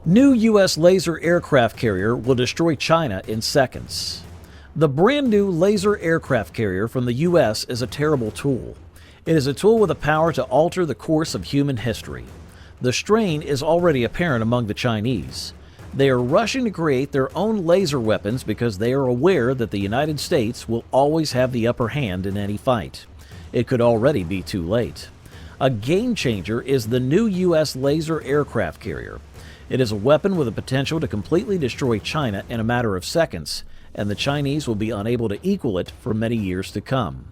New U.S. laser aircraft carrier will destroy China in seconds. The brand new laser aircraft carrier from the U.S. is a terrible tool. It is a tool with the power to alter the course of human history. The strain is already apparent among the Chinese. They are rushing to create their own laser weapons because they are aware that the United States will always have the upper hand in any fight. It could already be too late. A game changer is the new U.S. laser aircraft carrier. It is a weapon with the potential to completely destroy China in a matter of seconds, and the Chinese will be unable to equal it for many years to come.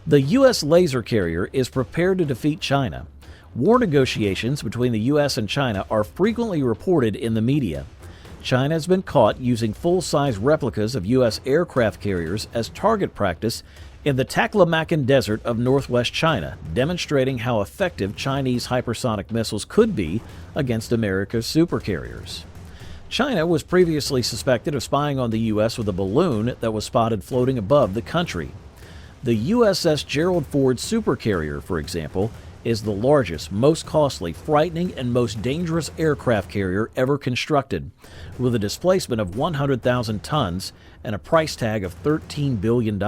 The U.S. laser carrier is prepared to defeat China. War negotiations between the U.S. and China are frequently reported in the media. China has been caught using full-size replicas of U.S. aircraft carriers as target practice in the Taklamakan Desert of northwest China, demonstrating how effective Chinese hypersonic missiles could be against America's supercarriers. China was previously suspected of spying on the U.S. with a balloon that was spotted floating above the country. The USS Gerald supercarrier, for example, is the largest, most costly, frightening, and most dangerous aircraft carrier ever constructed, with a displacement of 100,000 tons and a price tag of $13 billion.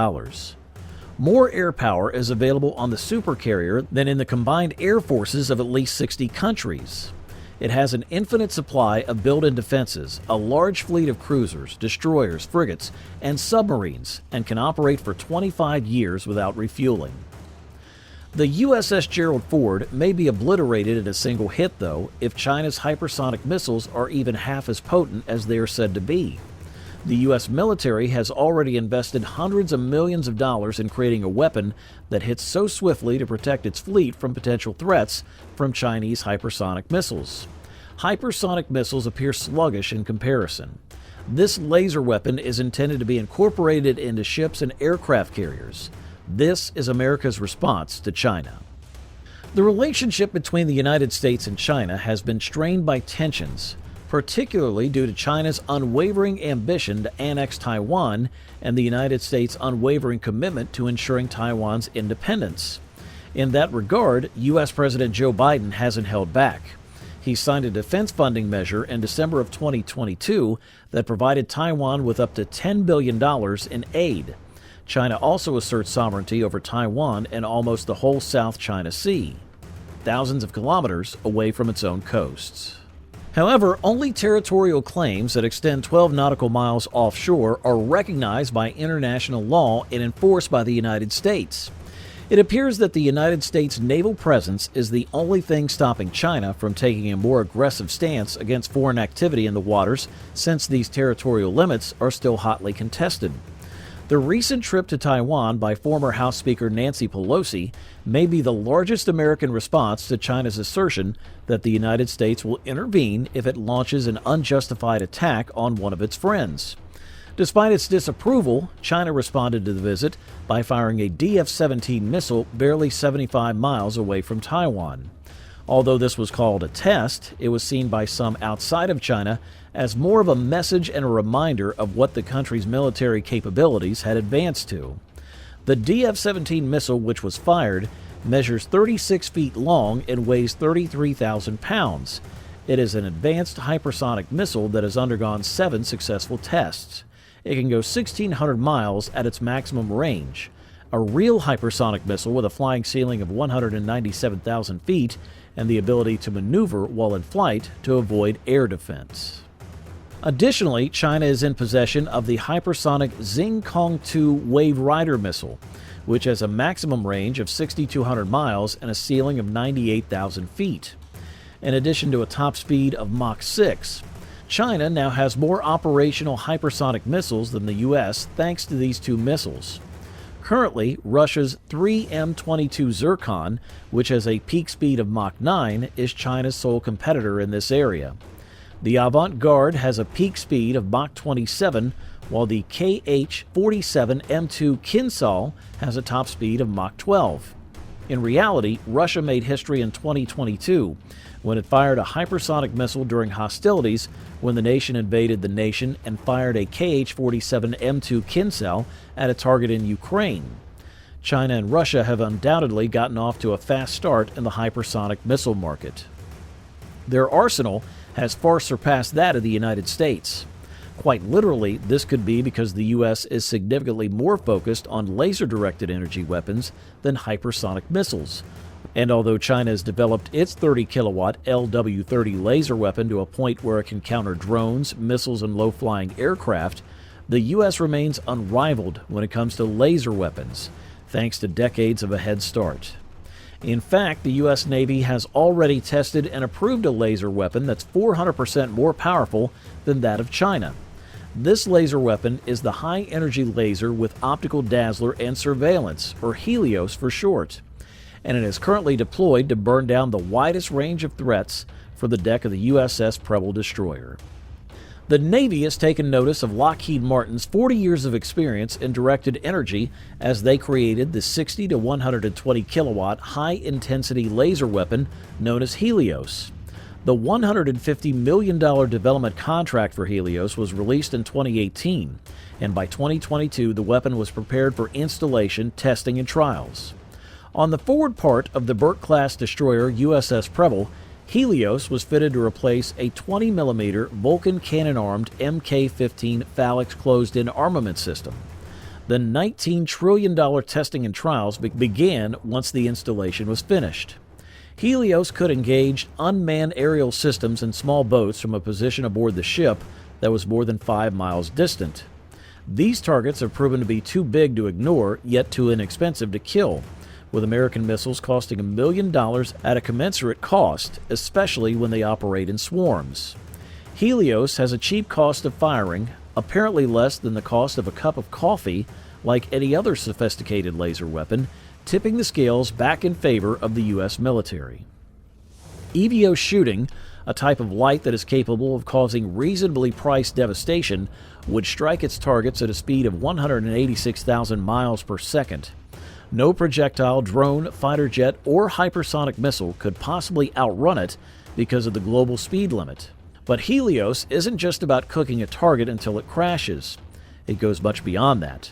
More air power is available on the supercarrier than in the combined air forces of at least 60 countries. It has an infinite supply of built-in defenses, a large fleet of cruisers, destroyers, frigates, and submarines, and can operate for 25 years without refueling. The USS Gerald Ford may be obliterated in a single hit, though, if China's hypersonic missiles are even half as potent as they are said to be. The U.S. military has already invested hundreds of millions of dollars in creating a weapon that hits so swiftly to protect its fleet from potential threats from Chinese hypersonic missiles. Hypersonic missiles appear sluggish in comparison. This laser weapon is intended to be incorporated into ships and aircraft carriers. This is America's response to China. The relationship between the United States and China has been strained by tensions, particularly due to China's unwavering ambition to annex Taiwan and the United States' unwavering commitment to ensuring Taiwan's independence. In that regard, U.S. President Joe Biden hasn't held back. He signed a defense funding measure in December of 2022 that provided Taiwan with up to $10 billion in aid. China also asserts sovereignty over Taiwan and almost the whole South China Sea, thousands of kilometers away from its own coasts. However, only territorial claims that extend 12 nautical miles offshore are recognized by international law and enforced by the United States. It appears that the United States' naval presence is the only thing stopping China from taking a more aggressive stance against foreign activity in the waters, since these territorial limits are still hotly contested. The recent trip to Taiwan by former House Speaker Nancy Pelosi may be the largest American response to China's assertion that the United States will intervene if it launches an unjustified attack on one of its friends. Despite its disapproval, China responded to the visit by firing a DF-17 missile barely 75 miles away from Taiwan. Although this was called a test, it was seen by some outside of China as more of a message and a reminder of what the country's military capabilities had advanced to. The DF-17 missile, which was fired, measures 36 feet long and weighs 33,000 pounds. It is an advanced hypersonic missile that has undergone 7 successful tests. It can go 1,600 miles at its maximum range. A real hypersonic missile with a flying ceiling of 197,000 feet and the ability to maneuver while in flight to avoid air defense. Additionally, China is in possession of the hypersonic Xingkong-2 Wave Rider missile, which has a maximum range of 6,200 miles and a ceiling of 98,000 feet. In addition to a top speed of Mach 6, China now has more operational hypersonic missiles than the U.S. thanks to these 2 missiles. Currently, Russia's 3M-22 Zircon, which has a peak speed of Mach 9, is China's sole competitor in this area. The Avant-Garde has a peak speed of Mach 27, while the KH-47M2 Kinsal has a top speed of Mach 12. In reality, Russia made history in 2022 when it fired a hypersonic missile during hostilities when the nation invaded the nation and fired a KH-47M2 Kinsal at a target in Ukraine. China and Russia have undoubtedly gotten off to a fast start in the hypersonic missile market. Their arsenal has far surpassed that of the United States. Quite literally, this could be because the U.S. is significantly more focused on laser-directed energy weapons than hypersonic missiles. And although China has developed its 30-kilowatt LW-30 laser weapon to a point where it can counter drones, missiles, and low-flying aircraft, the U.S. remains unrivaled when it comes to laser weapons, thanks to decades of a head start. In fact, the U.S. Navy has already tested and approved a laser weapon that's 400% more powerful than that of China. This laser weapon is the high-energy laser with optical dazzler and surveillance, or Helios for short, and it is currently deployed to burn down the widest range of threats for the deck of the USS Preble destroyer. The Navy has taken notice of Lockheed Martin's 40 years of experience in directed energy as they created the 60 to 120 kilowatt high-intensity laser weapon known as Helios. The $150 million development contract for Helios was released in 2018, and by 2022 the weapon was prepared for installation, testing, and trials. On the forward part of the Burke-class destroyer USS Preble, Helios was fitted to replace a 20mm Vulcan cannon-armed Mk-15 Phalanx closed-in armament system. The $19 trillion testing and trials began once the installation was finished. Helios could engage unmanned aerial systems and small boats from a position aboard the ship that was more than 5 miles distant. These targets have proven to be too big to ignore, yet too inexpensive to kill, with American missiles costing $1 million at a commensurate cost, especially when they operate in swarms. Helios has a cheap cost of firing, apparently less than the cost of a cup of coffee, like any other sophisticated laser weapon, tipping the scales back in favor of the U.S. military. EVO shooting, a type of light that is capable of causing reasonably priced devastation, would strike its targets at a speed of 186,000 miles per second. No projectile, drone, fighter jet, or hypersonic missile could possibly outrun it because of the global speed limit. But Helios isn't just about cooking a target until it crashes. It goes much beyond that.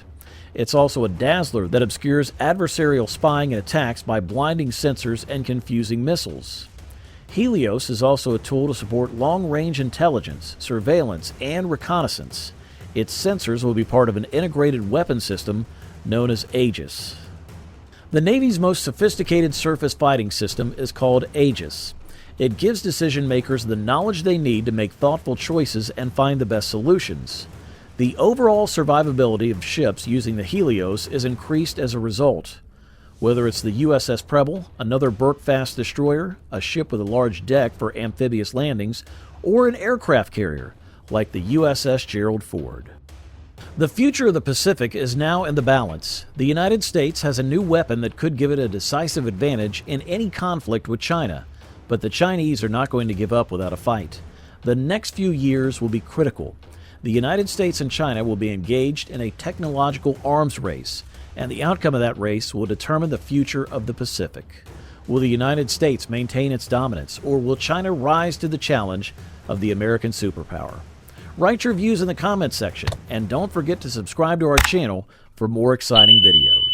It's also a dazzler that obscures adversarial spying and attacks by blinding sensors and confusing missiles. Helios is also a tool to support long-range intelligence, surveillance, and reconnaissance. Its sensors will be part of an integrated weapon system known as Aegis. The Navy's most sophisticated surface fighting system is called Aegis. It gives decision-makers the knowledge they need to make thoughtful choices and find the best solutions. The overall survivability of ships using the Helios is increased as a result. Whether it's the USS Preble, another Burke-class destroyer, a ship with a large deck for amphibious landings, or an aircraft carrier, like the USS Gerald Ford. The future of the Pacific is now in the balance. The United States has a new weapon that could give it a decisive advantage in any conflict with China, but the Chinese are not going to give up without a fight. The next few years will be critical. The United States and China will be engaged in a technological arms race, and the outcome of that race will determine the future of the Pacific. Will the United States maintain its dominance, or will China rise to the challenge of the American superpower? Write your views in the comments section, and don't forget to subscribe to our channel for more exciting videos.